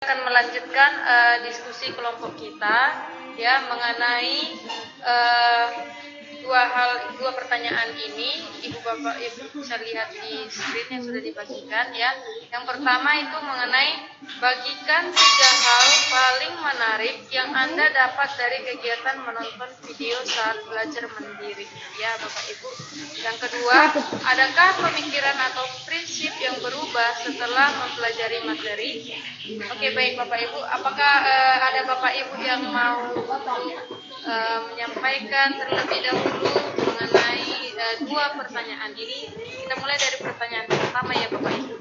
Akan melanjutkan diskusi kelompok kita ya mengenai dua pertanyaan ini. Ibu bapak ibu bisa lihat di screen yang sudah dibagikan ya. Yang pertama itu mengenai bagikan 3 hal paling menarik yang Anda dapat dari kegiatan menonton video saat belajar mandiri ya bapak ibu. Yang kedua, adakah pemikiran atau prinsip yang berubah setelah mempelajari materi? Oke, baik Bapak Ibu, apakah ada Bapak Ibu yang mau menyampaikan terlebih dahulu mengenai 2 pertanyaan ini? Kita mulai dari pertanyaan pertama ya Bapak Ibu.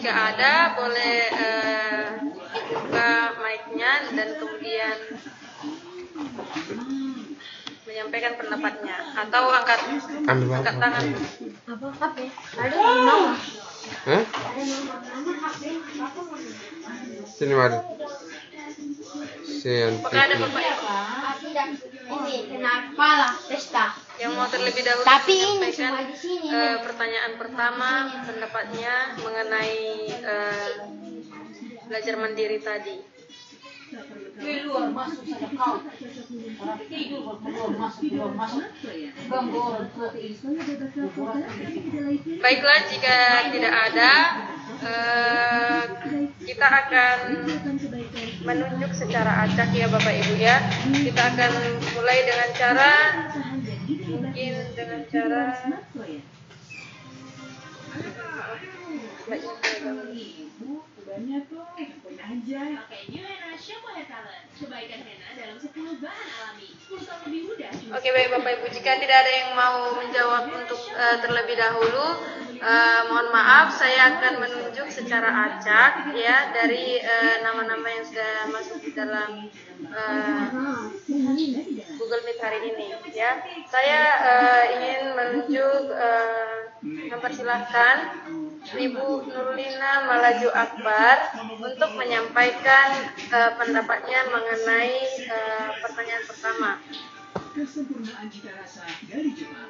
Jika ada, boleh dibuka mic-nya dan kemudian menyampaikan pendapatnya atau angkat tangan. Ada nama. Hah? Sini mari. Apakah ada Bapak Ibu Ini kenapa lah pesta? yang mau terlebih dahulu Tapi ini menyampaikan cuma di sini. pertanyaan pertama pendapatnya mengenai belajar mandiri tadi? Keluar masuk saja kau. Orang tidur keluar masuk. Gangguan Baiklah, jika tidak ada, kita akan menunjuk secara acak ya Bapak Ibu ya. Kita akan mulai dengan cara Oke, baik Bapak Ibu, jika tidak ada yang mau menjawab untuk terlebih dahulu, mohon maaf, saya akan menunjuk secara acak ya dari nama-nama yang sudah masuk di dalam Google Meet hari ini ya. Saya ingin menunjuk mempersilahkan Ibu Nurlina Malaju Akbar untuk menyampaikan pendapatnya mengenai pertanyaan pertama. Kesempurnaan cita rasa dari Jepang.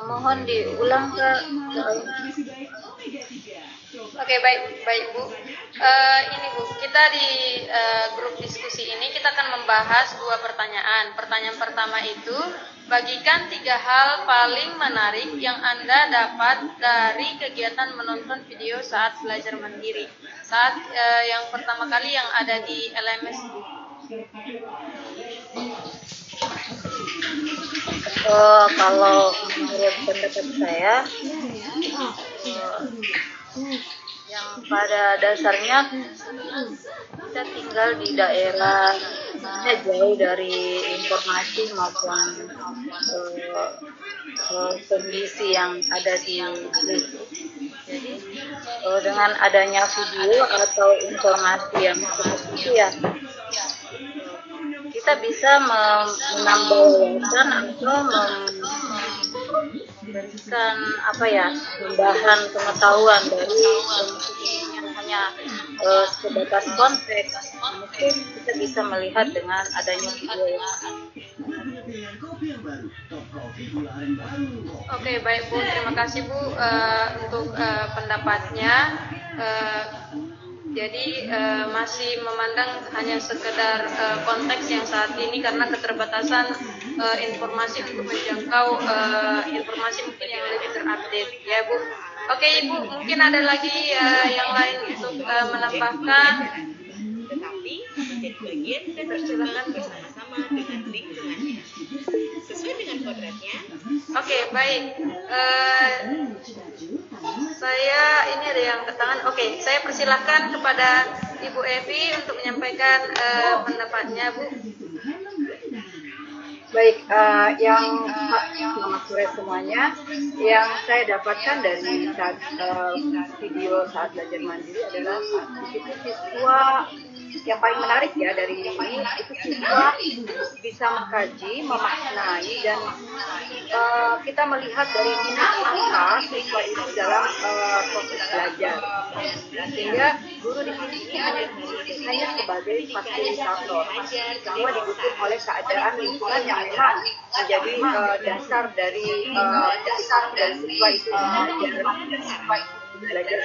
Mohon diulang ke. Oke, baik Bu. Ini Bu, kita di grup diskusi ini kita akan membahas 2 pertanyaan. Pertanyaan pertama itu, bagikan 3 hal paling menarik yang Anda dapat dari kegiatan menonton video saat belajar mandiri. Saat yang pertama kali yang ada di LMS Bu. Kalau menurut pendapat saya, yang pada dasarnya kita tinggal di daerah jauh dari informasi maupun kondisi yang ada di jadi dengan adanya video atau informasi yang seperti itu ya, kita bisa menambah wawasan atau memberikan tambahan pengetahuan dari yang hanya sebatas konteks. Mungkin kita bisa melihat dengan adanya video. Oke, baik Bu, terima kasih Bu untuk pendapatnya. Jadi masih memandang hanya sekedar konteks yang saat ini karena keterbatasan informasi untuk menjangkau informasi mungkin yang lebih terupdate ya Bu. Oke Ibu, mungkin ada lagi yang lain untuk menambahkan. Tetapi ingin dan Silakan Bu. bersama-sama dengan link dengannya sesuai dengan kodratnya. Oke, baik. Saya ini ada yang ketangan. Oke, saya persilahkan kepada Ibu Evi untuk menyampaikan pendapatnya, Bu. Baik, selamat sore semuanya. Yang saya dapatkan dari video saat belajar mandiri adalah siswa yang paling menarik ya dari ini itu siswa bisa mengkaji, memaknai dan kita melihat dari minat apa siswa itu dalam proses belajar, sehingga guru di sini hanya sebagai fasilitator, sama didukung oleh keadaan lingkungan yang memang menjadi dasar dari siswa itu belajar.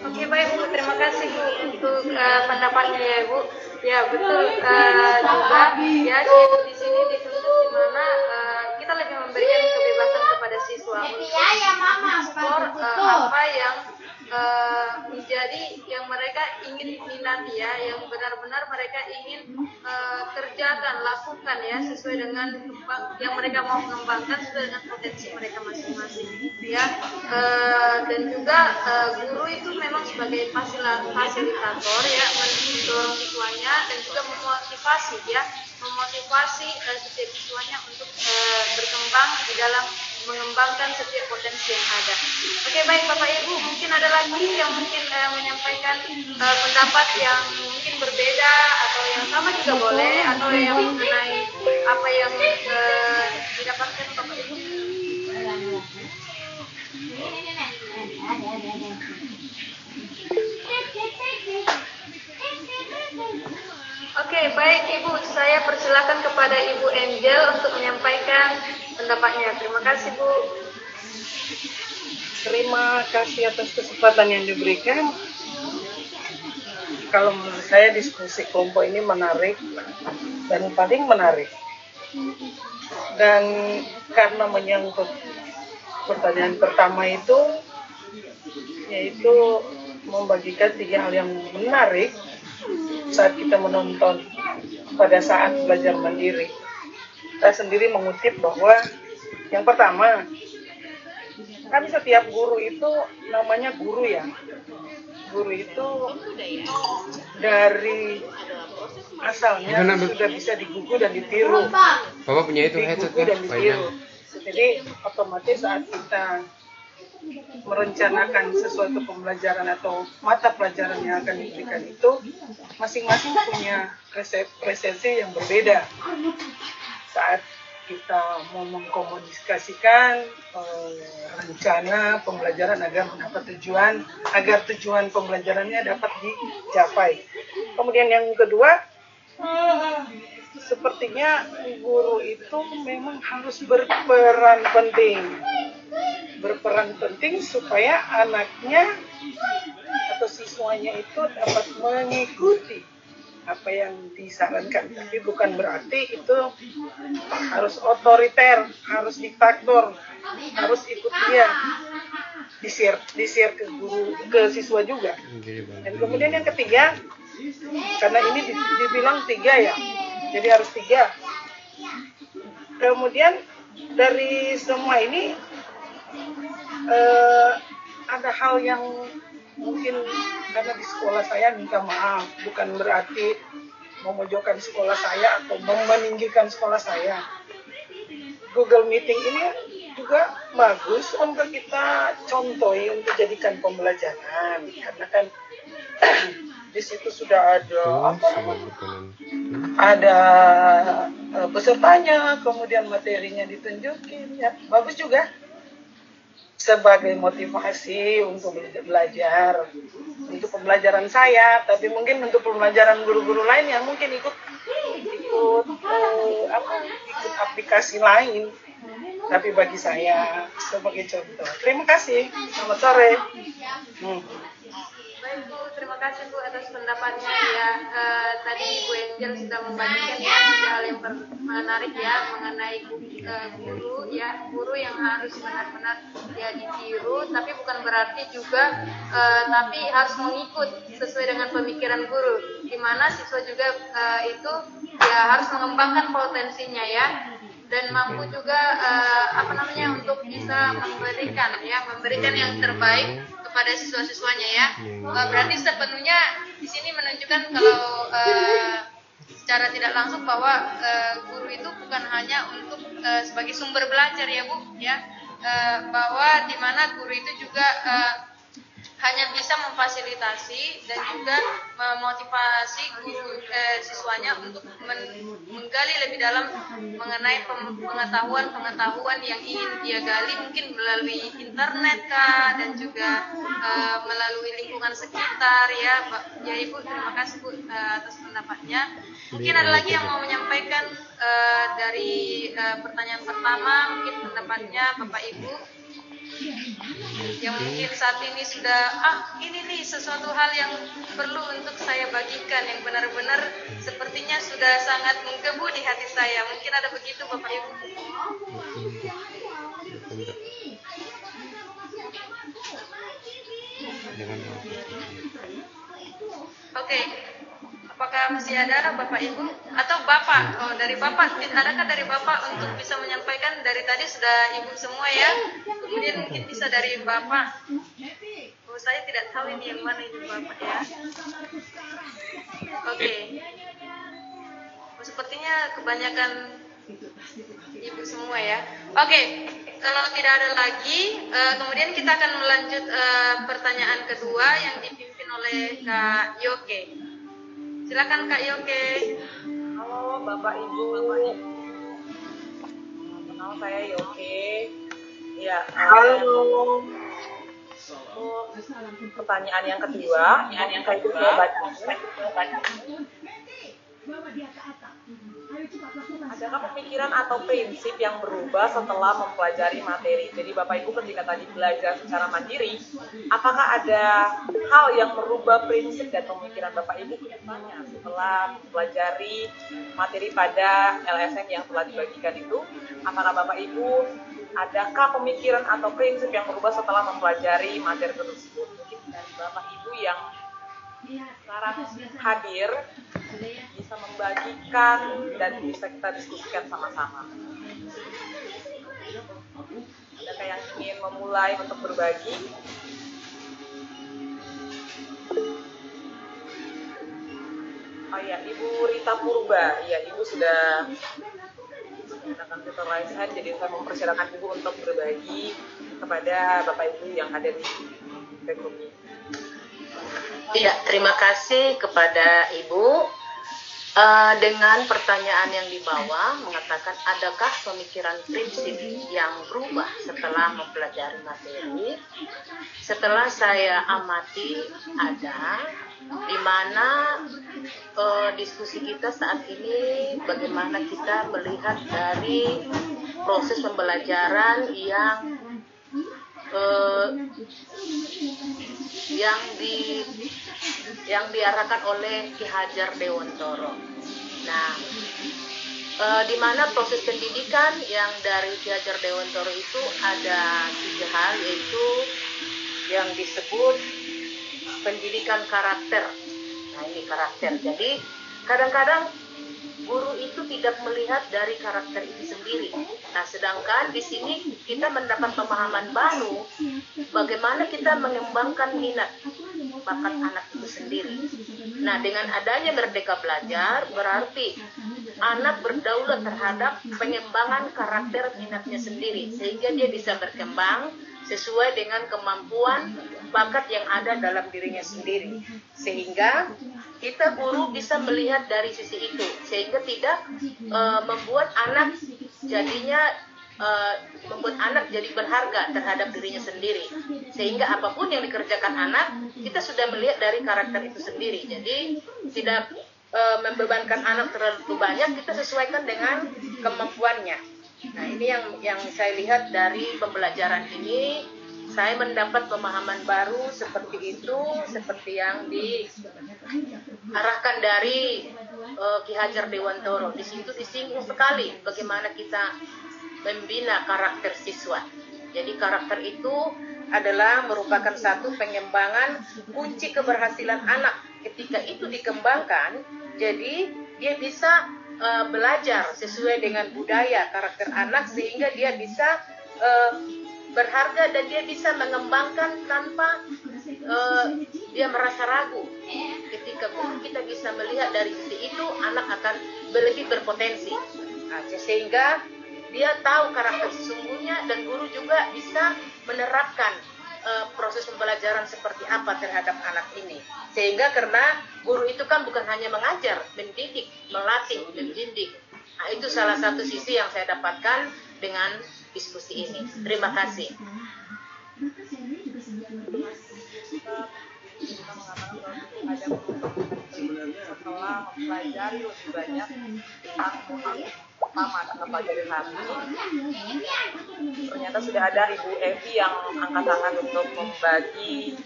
Oke, baik Bu, terima kasih Bu untuk pendapatnya ya Bu. Ya betul juga ya di sini dituntut di mana kita lebih memberikan kebebasan kepada siswa untuk ekspor apa yang menjadi yang mereka ingin minati ya, yang benar-benar mereka ingin kerjakan, lakukan ya sesuai dengan yang mereka mau mengembangkan sesuai dengan potensi mereka masing-masing ya. Dan juga guru itu memang sebagai fasilitator ya, mendorong siswanya dan juga memotivasi setiap siswanya untuk berkembang di dalam mengembangkan setiap potensi yang ada. Oke, baik Bapak Ibu, mungkin ada lagi yang mungkin menyampaikan pendapat yang mungkin berbeda atau yang sama juga boleh, atau yang mengenai apa yang didapatkan Bapak Ibu. Oke, baik Ibu, saya persilakan kepada Ibu Angel untuk menyampaikan pendapatnya. Terima kasih Bu. Terima kasih atas kesempatan yang diberikan. Kalau menurut saya diskusi kelompok ini menarik dan paling menarik. Dan karena menyangkut pertanyaan pertama itu, yaitu membagikan 3 hal yang menarik saat kita menonton pada saat belajar mandiri. Saya sendiri mengutip bahwa yang pertama, kan setiap guru itu namanya guru ya. Guru itu dari asalnya sudah bisa digugu dan ditiru. Bapak punya itu headset Digugu kan? dan ditiru. Jadi otomatis saat kita merencanakan sesuatu pembelajaran atau mata pelajaran yang akan diberikan itu, masing-masing punya persepsi yang berbeda. Saat kita mau mengkomunikasikan rencana pembelajaran agar tujuan pembelajarannya dapat dicapai. Kemudian yang kedua, sepertinya guru itu memang harus berperan penting supaya anaknya atau siswanya itu dapat mengikuti apa yang disarankan. Tapi bukan berarti itu harus otoriter, harus diktator, harus ikut dia, di-share ke guru, ke siswa juga. Dan kemudian yang ketiga, karena ini dibilang 3 ya, jadi harus 3. Kemudian dari semua ini ada hal yang mungkin karena di sekolah saya, minta maaf, bukan berarti memojokkan sekolah saya atau meninggikan sekolah saya. Google Meeting ini juga bagus untuk kita contohi, untuk jadikan pembelajaran, karena kan di situ sudah ada pesertanya, kemudian materinya ditunjukin, ya bagus juga sebagai motivasi untuk belajar untuk pembelajaran saya, tapi mungkin untuk pembelajaran guru-guru lain yang mungkin ikut aplikasi lain, tapi bagi saya sebagai contoh. Terima kasih, selamat sore. Baik Bu, terima kasih Bu atas pendapatnya ya. Tadi Bu Angel sudah membagikan ya 3 hal yang menarik ya mengenai guru yang harus benar-benar ya ditiru, tapi bukan berarti juga tapi harus mengikut sesuai dengan pemikiran guru, di mana siswa juga itu ya harus mengembangkan potensinya ya, dan mampu juga untuk bisa memberikan yang terbaik kepada siswa-siswanya ya. Berarti sepenuhnya di sini menunjukkan kalau secara tidak langsung bahwa guru itu bukan hanya untuk sebagai sumber belajar ya Bu ya, bahwa di mana guru itu juga hanya bisa memfasilitasi dan juga memotivasi siswanya untuk menggali lebih dalam mengenai pengetahuan yang ingin dia gali, mungkin melalui internet kah, dan juga melalui lingkungan sekitar ya. Ya Ibu, terima kasih Bu atas pendapatnya. Mungkin ada lagi yang mau menyampaikan dari pertanyaan pertama, mungkin pendapatnya Bapak Ibu yang mungkin saat ini sudah ini nih sesuatu hal yang perlu untuk saya bagikan, yang benar-benar sepertinya sudah sangat menggebu di hati saya. Mungkin ada begitu Bapak Ibu. Oke. Apakah masih ada Bapak Ibu atau Bapak? Oh, dari Bapak, adakah dari Bapak untuk bisa menyampaikan? Dari tadi sudah Ibu semua ya. Kemudian mungkin bisa dari Bapak. Oh, saya tidak tahu ini yang mana ini Bapak ya. Oke. Oh, sepertinya kebanyakan Ibu semua ya. Oke, kalau tidak ada lagi, kemudian kita akan melanjut pertanyaan kedua yang dipimpin oleh Kak Yoke. Silakan Kak Yoke. Halo Bapak Ibu. Kenal saya Yoke. Ya. Halo. Pertanyaan yang kedua, saya baca. Adakah pemikiran atau prinsip yang berubah setelah mempelajari materi? Jadi Bapak Ibu ketika tadi belajar secara mandiri, apakah ada hal yang merubah prinsip dan pemikiran Bapak Ibu ke depannya setelah mempelajari materi pada LSM yang telah dibagikan itu? Apakah Bapak Ibu adakah pemikiran atau prinsip yang berubah setelah mempelajari materi tersebut? Mungkin dari Bapak Ibu yang sekarang hadir bisa membagikan dan bisa kita diskusikan sama-sama. Adakah yang ingin memulai untuk berbagi? Oh ya, Ibu Rita Purba. Ya, Ibu sudah menggunakan fitur raise hand, jadi saya mempersilakan Ibu untuk berbagi kepada Bapak Ibu yang ada di backroom ini. Iya, terima kasih kepada Ibu. Dengan pertanyaan yang di bawah mengatakan adakah pemikiran prinsip yang berubah setelah mempelajari materi? Setelah saya amati ada, di mana diskusi kita saat ini bagaimana kita melihat dari proses pembelajaran yang diarahkan oleh Ki Hajar Dewantara. Nah, di mana proses pendidikan yang dari Ki Hajar Dewantara itu ada 3 hal, yaitu yang disebut pendidikan karakter. Nah, ini karakter. Jadi kadang-kadang guru itu tidak melihat dari karakter itu sendiri. Nah, sedangkan di sini kita mendapat pemahaman baru bagaimana kita mengembangkan minat bakat anak itu sendiri. Nah, dengan adanya Merdeka Belajar berarti anak berdaulat terhadap pengembangan karakter minatnya sendiri sehingga dia bisa berkembang sesuai dengan kemampuan bakat yang ada dalam dirinya sendiri. Sehingga kita guru bisa melihat dari sisi itu sehingga tidak membuat anak jadi berharga terhadap dirinya sendiri, sehingga apapun yang dikerjakan anak kita sudah melihat dari karakter itu sendiri. Jadi tidak membebankan anak terlalu banyak, kita sesuaikan dengan kemampuannya. Nah, ini yang saya lihat dari pembelajaran ini. Saya mendapat pemahaman baru seperti itu, seperti yang diarahkan dari Ki Hajar Dewantara. Di situ disinggung sekali bagaimana kita membina karakter siswa. Jadi karakter itu adalah merupakan satu pengembangan kunci keberhasilan anak. Ketika itu dikembangkan, jadi dia bisa belajar sesuai dengan budaya karakter anak sehingga dia bisa berharga dan dia bisa mengembangkan tanpa dia merasa ragu. Ketika guru kita bisa melihat dari sisi itu, anak akan lebih berpotensi. Nah, sehingga dia tahu karakter sesungguhnya dan guru juga bisa menerapkan proses pembelajaran seperti apa terhadap anak ini. Sehingga karena guru itu kan bukan hanya mengajar, mendidik, melatih, mendidik. Nah, itu salah satu sisi yang saya dapatkan dengan diskusi ini. Terima kasih. Setelah mempelajari lebih banyak tentang pertama mempelajari hati, ternyata sudah ada Ibu Evi yang angkat tangan untuk membagi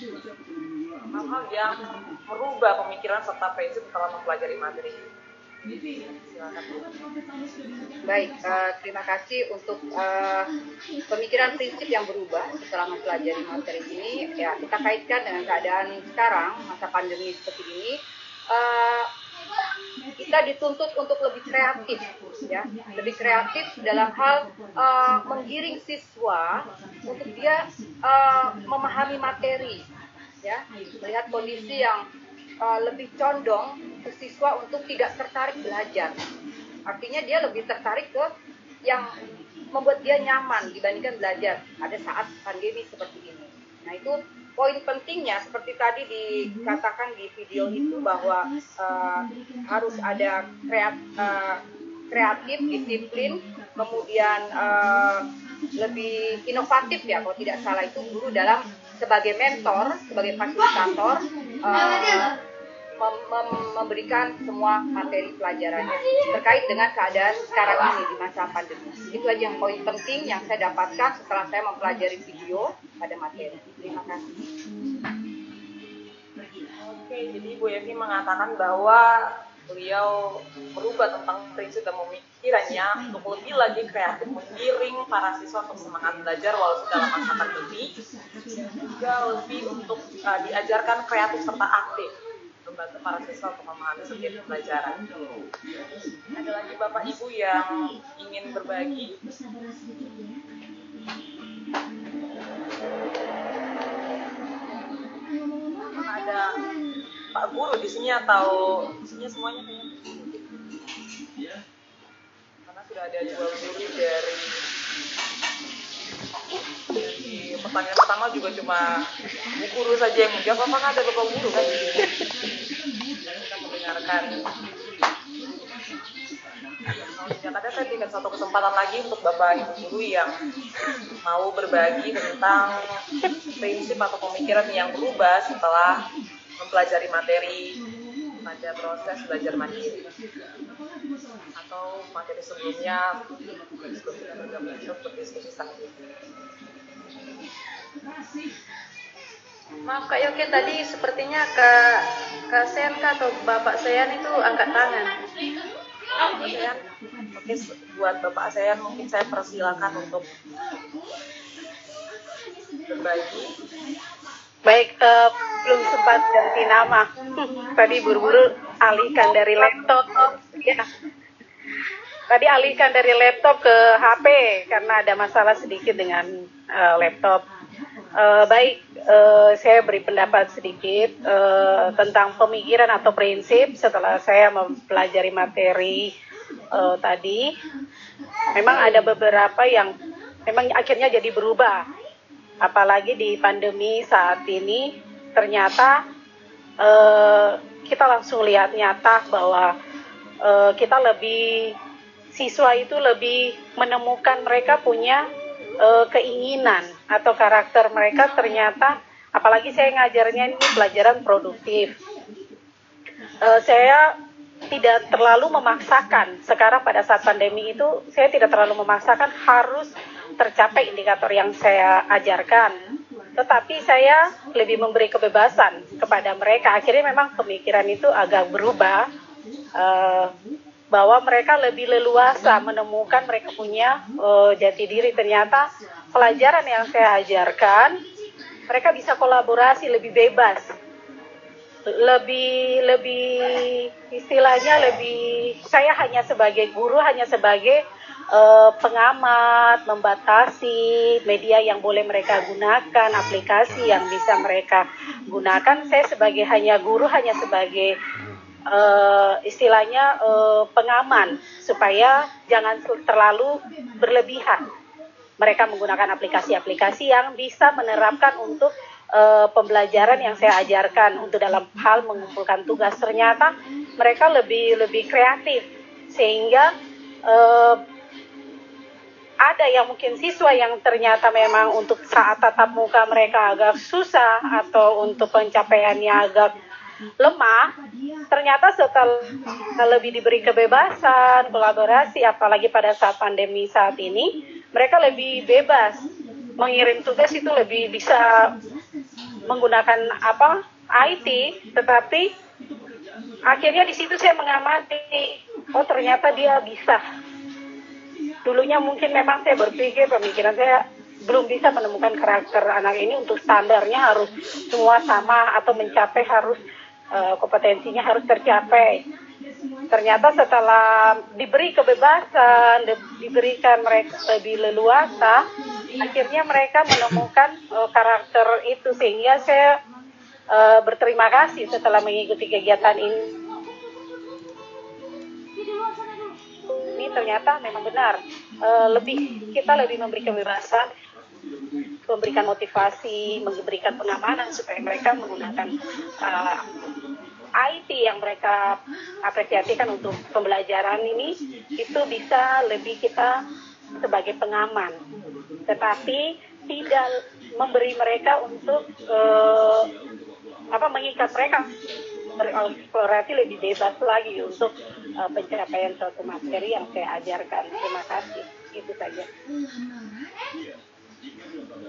hal-hal yang merubah pemikiran serta prinsip setelah mempelajari materi. Silakan. Baik, terima kasih untuk pemikiran prinsip yang berubah setelah mempelajari materi ini. Ya, kita kaitkan dengan keadaan sekarang, masa pandemi seperti ini. Kita dituntut untuk lebih kreatif, ya, lebih kreatif dalam hal menggiring siswa untuk dia memahami materi, ya, melihat kondisi yang lebih condong ke siswa untuk tidak tertarik belajar. Artinya dia lebih tertarik ke yang membuat dia nyaman dibandingkan belajar pada saat pandemi seperti ini. Nah, itu poin pentingnya seperti tadi dikatakan di video itu bahwa harus ada kreatif, disiplin, kemudian lebih inovatif, ya, kalau tidak salah itu guru dalam sebagai mentor, sebagai fasilitator memberikan semua materi pelajarannya terkait dengan keadaan sekarang ini di masa pandemi. Itu aja yang poin penting yang saya dapatkan setelah saya mempelajari video pada materi. Terima kasih. Oke, jadi Bu Evi mengatakan bahwa beliau merubah tentang prinsip dan pemikirannya untuk lebih lagi kreatif menggiring para siswa untuk semangat belajar walaupun dalam masa pandemi, juga lebih untuk diajarkan kreatif serta aktif membantu para siswa untuk memahami setiap pelajaran. Ada lagi Bapak Ibu yang ingin berbagi? Ada Pak Guru di sini atau di sini semuanya kayaknya? Karena sudah ada 2 guru dari pertanyaan pertama juga cuma Bu Guru saja yang menjawab. Apakah ada Bapak Guru kan? Kita mendengarkan. Kadang saya berikan satu kesempatan lagi untuk Bapak Ibu Guru yang mau berbagi tentang prinsip atau pemikiran yang berubah setelah mempelajari materi pada proses belajar mandiri atau materi sebelumnya kita bergabung untuk berdiskusi saat ini. Maaf Kak Yoke, tadi sepertinya Kak Senka atau Bapak Sean itu angkat tangan. Bapak Sean, oke, buat Bapak Sean mungkin saya persilakan untuk berbagi. Baik, belum sempat ganti nama. Tadi buru-buru alihkan dari laptop. Ya. Tadi alihkan dari laptop ke HP karena ada masalah sedikit dengan laptop. Baik, saya beri pendapat sedikit tentang pemikiran atau prinsip setelah saya mempelajari materi tadi. Memang ada beberapa yang memang akhirnya jadi berubah. Apalagi di pandemi saat ini, ternyata kita langsung lihat nyata bahwa kita siswa itu lebih menemukan mereka punya keinginan atau karakter mereka ternyata, apalagi saya ngajarnya ini pelajaran produktif. Saya tidak terlalu memaksakan, sekarang pada saat pandemi itu saya tidak terlalu memaksakan harus tercapai indikator yang saya ajarkan, tetapi saya lebih memberi kebebasan kepada mereka. Akhirnya memang pemikiran itu agak berubah, bahwa mereka lebih leluasa menemukan mereka punya jati diri. Ternyata pelajaran yang saya ajarkan, mereka bisa kolaborasi lebih bebas, lebih istilahnya lebih, saya hanya sebagai guru, hanya sebagai pengamat, membatasi media yang boleh mereka gunakan, aplikasi yang bisa mereka gunakan. Saya sebagai hanya guru, hanya sebagai istilahnya pengaman, supaya jangan terlalu berlebihan. mereka menggunakan aplikasi-aplikasi yang bisa menerapkan untuk pembelajaran yang saya ajarkan untuk dalam hal mengumpulkan tugas. Ternyata mereka lebih kreatif, sehingga ada yang mungkin siswa yang ternyata memang untuk saat tatap muka mereka agak susah atau untuk pencapaiannya agak lemah, ternyata setelah lebih diberi kebebasan, kolaborasi, apalagi pada saat pandemi saat ini, mereka lebih bebas mengirim tugas, itu lebih bisa menggunakan IT, tetapi akhirnya di situ saya mengamati, oh ternyata dia bisa. Dulunya mungkin memang saya berpikir, pemikiran saya belum bisa menemukan karakter anak ini untuk standarnya harus semua sama atau mencapai harus kompetensinya harus tercapai. Ternyata setelah diberi kebebasan, diberikan mereka lebih leluasa, akhirnya mereka menemukan karakter itu, sehingga saya berterima kasih setelah mengikuti kegiatan ini. Ini ternyata memang benar, kita lebih memberi kebebasan, memberikan motivasi, memberikan pengamanan supaya mereka menggunakan IT yang mereka apresiasikan untuk pembelajaran ini, itu bisa lebih kita sebagai pengaman, tetapi tidak memberi mereka untuk mengikat mereka bereksplorasi lebih bebas lagi untuk pencapaian suatu materi yang saya ajarkan. Terima kasih, itu saja.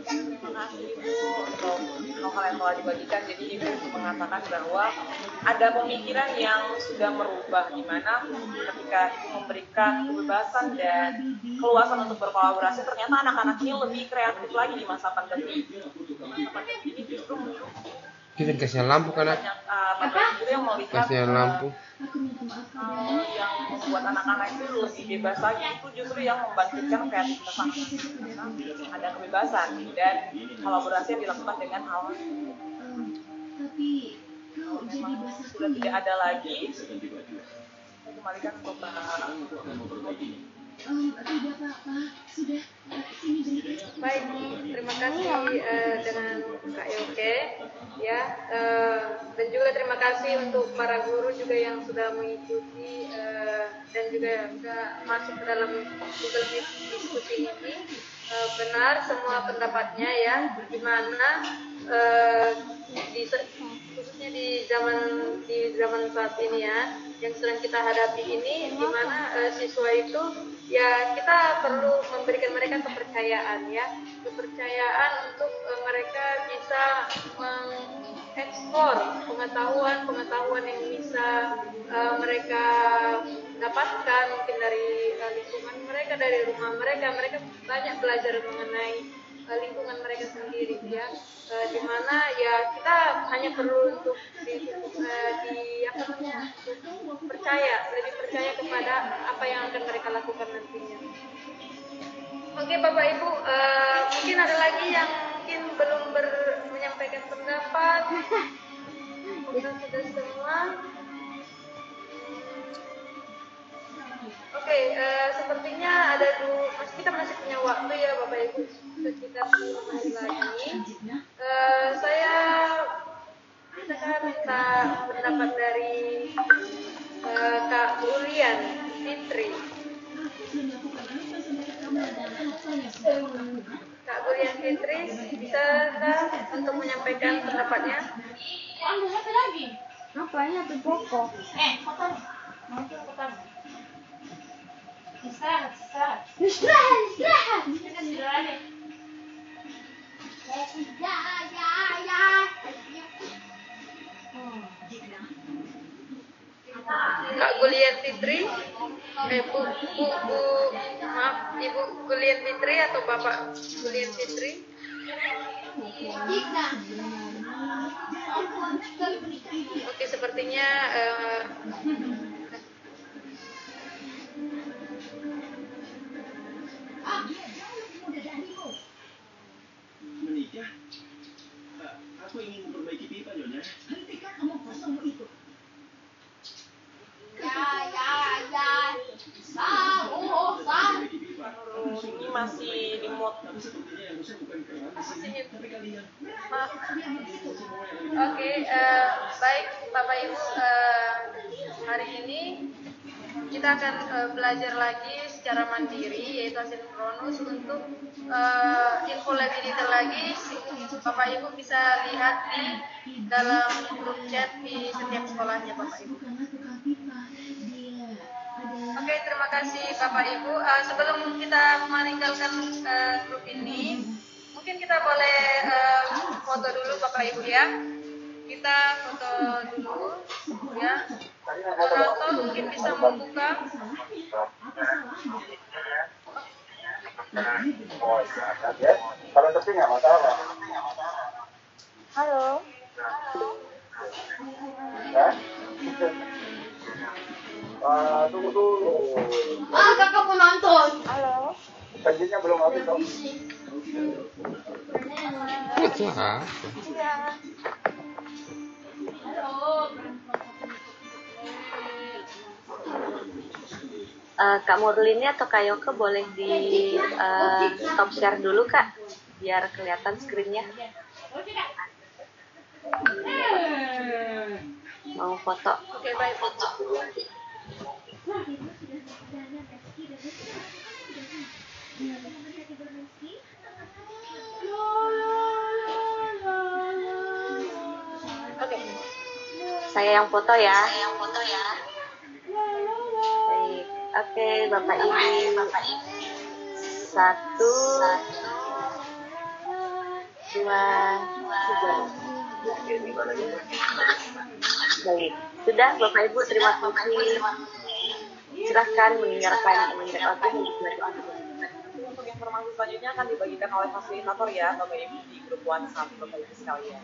Terima kasih Ibu untuk hal yang telah dibagikan. Jadi Ibu mengatakan bahwa ada pemikiran yang sudah merubah, di mana ketika Ibu memberikan kebebasan dan keluasan untuk berkolaborasi, ternyata anak-anak ini lebih kreatif lagi di masa pandemi. Masa pandemi ini justru kita kasih lampu kan? yang melihat kasih lampu. Yang membuat anak-anak itu lebih bebas lagi, itu justru yang membangkitkan kreativitas anak. Ada kebebasan dan kolaborasi yang dilakukan dengan hal memang sudah tidak ada lagi. Saya kembalikan ke Pak. Baik, terima kasih dengan Kak Yoke ya, dan juga terima kasih untuk para guru juga yang sudah mengikuti dan juga sudah masuk ke dalam Google Meet diskusi ini. Benar semua pendapatnya ya, di mana khususnya di zaman saat ini ya, yang sedang kita hadapi ini, di mana siswa itu ya kita perlu memberikan mereka kepercayaan ya, kepercayaan untuk mereka bisa mengeksplor pengetahuan yang bisa mereka dapatkan mungkin dari lingkungan mereka, dari rumah mereka banyak belajar mengenai lingkungan mereka sendiri ya, di mana ya kita hanya perlu untuk lebih percaya kepada apa yang akan mereka lakukan nantinya. Oke Bapak Ibu, mungkin ada lagi yang mungkin belum menyampaikan pendapat. Sudah semua. Oke, sepertinya kita masih punya waktu ya Bapak Ibu, sekitar 10 menit lagi. Saya akan minta pendapat dari Kak Ulian Fitri. Kak Ulian Fitri, bisa untuk menyampaikan pendapatnya? Apa lagi? Apanya tuh pokok? Istirahat. Kak Gulian Fitri, Ibu Gulian Fitri atau Bapak Gulian Fitri? Oke, sepertinya menikah. Aku ingin memperbaiki pipa, Nyonya. Hentikan omong kosongmu itu. Ya. ini masih di mood Oke, baik Bapak Ibu, hari ini kita akan belajar lagi secara mandiri yaitu asinkronus. Untuk info lebih detail lagi Bapak Ibu bisa lihat di dalam grup chat di setiap sekolahnya Bapak Ibu. Oke, terima kasih Bapak Ibu. Sebelum kita meninggalkan grup ini, mungkin kita boleh foto dulu Bapak Ibu ya. Kita foto dulu ya. Moderator mungkin bisa membuka. Kalau tapi nggak masalah. Halo. Tunggu dulu. Kakak mau nonton. Halo. Janjinya belum habis dong. Itu apa? Kak Murlini atau Kak Yoke boleh di stop share dulu Kak, biar kelihatan screen-nya. Mau foto. Oke, baik foto. Oke. Saya yang foto ya. Baik. Oke, Bapak Ibu. 1, 2, 3. Baik. Sudah Bapak Ibu, terima kasih. Silahkan meninggalkan audio. untuk informasi selanjutnya akan dibagikan oleh fasilitator ya Bapak Ibu di grup WhatsApp Bapak Ibu sekalian.